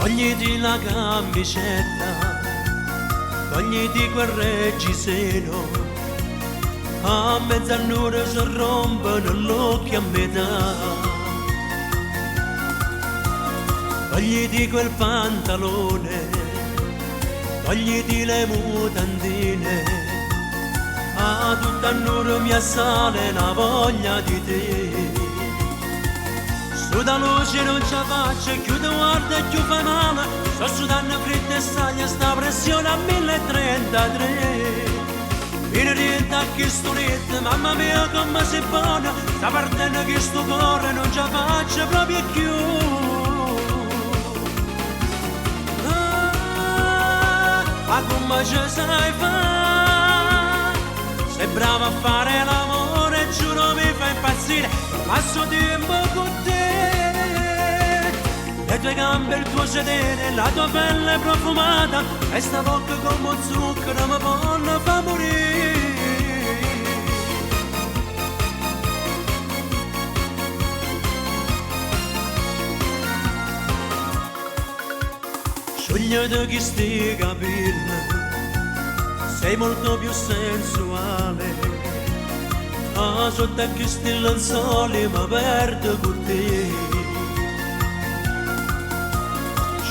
Togliti la camicetta, togliti quel reggiseno, a mezzanotte si rompono l'occhi a metà. Togliti quel pantalone, togliti le mutandine, a tutta l'ora mi assale la voglia di te. Su da luce non ce la faccio, chiudo guarda e chiudo fa male, sto sudando freddo e saglia, sta pressione a 1033. Mi rientra che sto letto, mamma mia come si buona, sta partendo che sto cuore non ce la faccio proprio più. Ma come ci sai fare? Sei brava a fare l'amore, giuro mi fa impazzire, passo tempo con te. Le tue gambe, il tuo sedere, la tua pelle profumata, e sta bocca come zucchero mi fanno fa morire. Sciogliete chi sti capelli, sei molto più sensuale. Ah, sotto a questi lenzuoli mi perdo con te.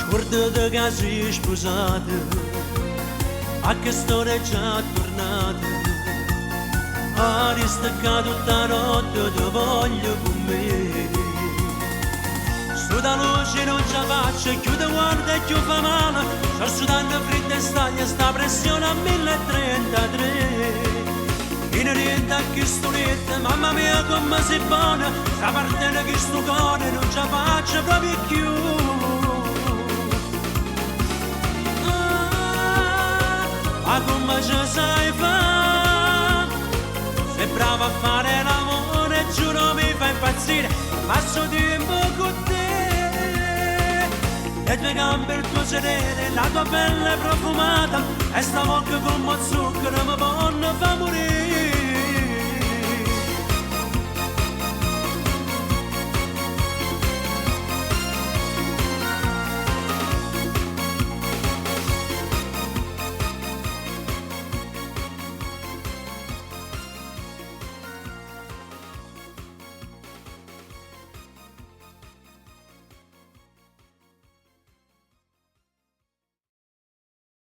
Scordate che sei sposata, a che storia è già tornata. Ah, resta tutta notte, ti voglio con me. Su da luce non ce la faccio, chiudo guarda e chiudo fa male, sto sudando freddo e staglia, sta pressione a 1033. In rientra che sto letto, mamma mia come si buona, sta partendo che sto cuore non ce la faccio proprio più. Ma come ci sai fare? Sei brava a fare l'amore, giuro mi fa impazzire, passo tempo con te. Le tue gambe, il tuo sedere, la tua pelle profumata, e sta bocca come zucchero mi